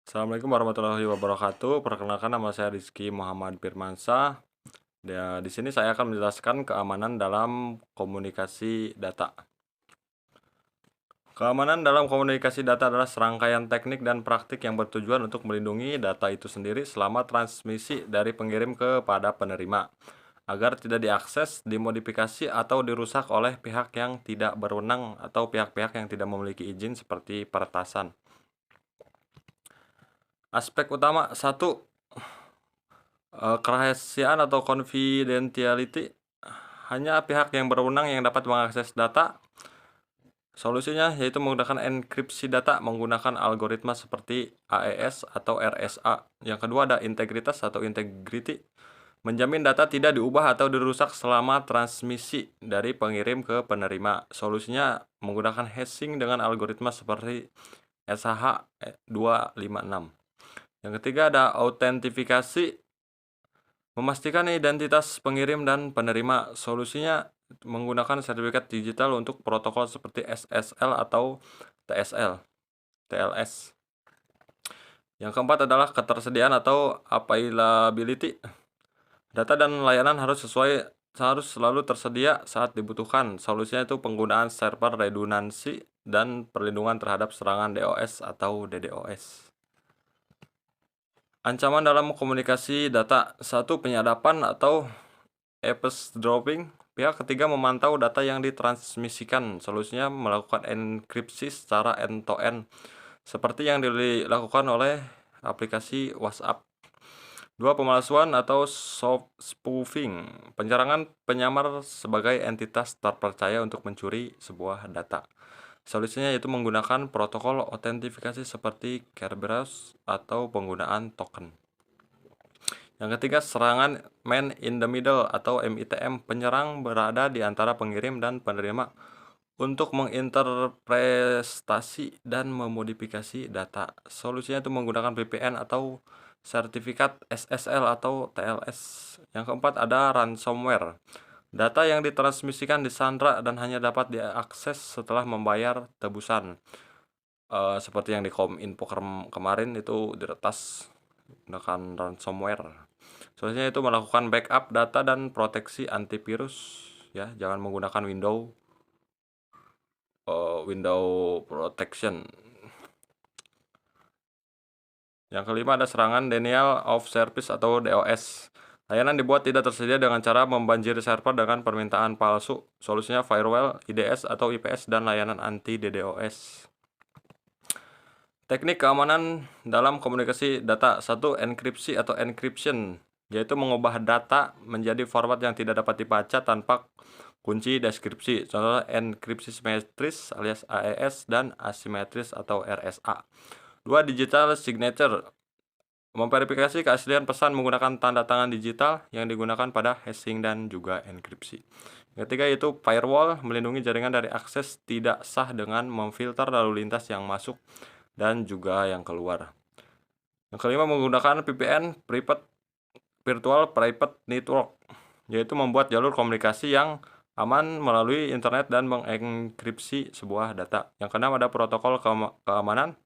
Assalamualaikum warahmatullahi wabarakatuh. Perkenalkan, nama saya Rizky Muhammad Firmansyah. Di sini saya akan menjelaskan keamanan dalam komunikasi data. Keamanan dalam komunikasi data adalah serangkaian teknik dan praktik yang bertujuan untuk melindungi data itu sendiri selama transmisi dari pengirim kepada penerima, agar tidak diakses, dimodifikasi, atau dirusak oleh pihak yang tidak berwenang atau pihak-pihak yang tidak memiliki izin seperti peretasan. Aspek utama 1. Kerahasiaan atau confidentiality. Hanya pihak yang berwenang yang dapat mengakses data. Solusinya yaitu menggunakan enkripsi data menggunakan algoritma seperti AES atau RSA. Yang kedua ada integritas atau integrity. Menjamin data tidak diubah atau dirusak selama transmisi dari pengirim ke penerima. Solusinya menggunakan hashing dengan algoritma seperti SHA 256. Yang ketiga ada autentifikasi. Memastikan identitas pengirim dan penerima. Solusinya menggunakan sertifikat digital untuk protokol seperti SSL atau TLS. Yang keempat adalah ketersediaan atau availability. Data dan layanan harus selalu tersedia saat dibutuhkan. Solusinya itu penggunaan server redundansi dan perlindungan terhadap serangan DOS atau DDoS. Ancaman dalam komunikasi data. 1. Penyadapan atau eavesdropping. Pihak ketiga memantau data yang ditransmisikan. Solusinya melakukan enkripsi secara end-to-end, seperti yang dilakukan oleh aplikasi WhatsApp. 2. Pemalsuan atau soft spoofing. Penyerangan penyamar sebagai entitas terpercaya untuk mencuri sebuah data. Solusinya yaitu menggunakan protokol autentifikasi seperti Kerberos atau penggunaan token. Yang ketiga, serangan man in the middle atau MITM. Penyerang berada di antara pengirim dan penerima untuk menginterpretasi dan memodifikasi data. Solusinya itu menggunakan VPN atau sertifikat SSL atau TLS. Yang keempat ada ransomware. Data yang ditransmisikan disandra dan hanya dapat diakses setelah membayar tebusan. Seperti yang di Kominfo kemarin itu diretas menggunakan ransomware. Solusinya itu melakukan backup data dan proteksi antivirus. Ya, jangan menggunakan window protection. Yang kelima ada serangan denial of service atau DOS. Layanan dibuat tidak tersedia dengan cara membanjiri server dengan permintaan palsu. Solusinya firewall, IDS atau IPS, dan layanan anti DDoS. Teknik keamanan dalam komunikasi data. 1. Enkripsi atau encryption, yaitu mengubah data menjadi format yang tidak dapat dibaca tanpa kunci deskripsi. Contohnya enkripsi simetris alias AES dan asimetris atau RSA. 2. Digital signature. Memverifikasi keaslian pesan menggunakan tanda tangan digital yang digunakan pada hashing dan juga enkripsi. Ketiga yaitu firewall, melindungi jaringan dari akses tidak sah dengan memfilter lalu lintas yang masuk dan juga yang keluar. Yang kelima menggunakan VPN, Virtual Private Network, yaitu membuat jalur komunikasi yang aman melalui internet dan mengenkripsi sebuah data. Yang keenam ada protokol keamanan,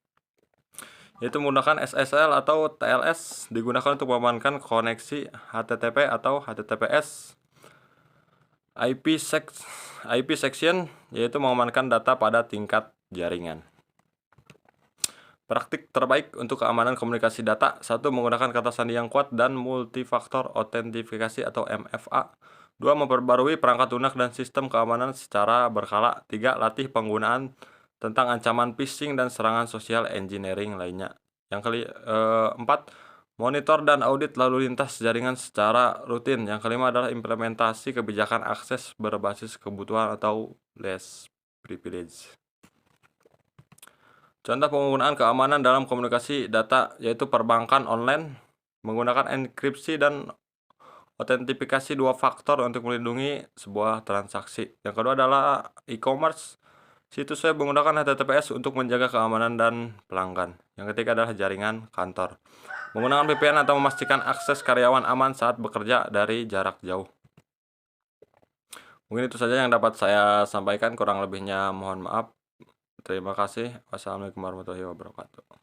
yaitu menggunakan SSL atau TLS, digunakan untuk mengamankan koneksi HTTP atau HTTPS. IP section, yaitu mengamankan data pada tingkat jaringan. Praktik terbaik untuk keamanan komunikasi data. 1. Menggunakan kata sandi yang kuat dan multifaktor autentifikasi atau MFA. 2. Memperbarui perangkat lunak dan sistem keamanan secara berkala. 3. Latih penggunaan tentang ancaman phishing dan serangan social engineering lainnya. Yang keempat, monitor dan audit lalu lintas jaringan secara rutin. Yang kelima adalah implementasi kebijakan akses berbasis kebutuhan atau less privilege. Contoh penggunaan keamanan dalam komunikasi data yaitu perbankan online menggunakan enkripsi dan autentifikasi 2 faktor untuk melindungi sebuah transaksi. Yang kedua adalah e-commerce. Situs web menggunakan HTTPS untuk menjaga keamanan dan pelanggan. Yang ketiga adalah jaringan kantor. Menggunakan VPN atau memastikan akses karyawan aman saat bekerja dari jarak jauh. Mungkin itu saja yang dapat saya sampaikan, kurang lebihnya mohon maaf. Terima kasih. Wassalamualaikum warahmatullahi wabarakatuh.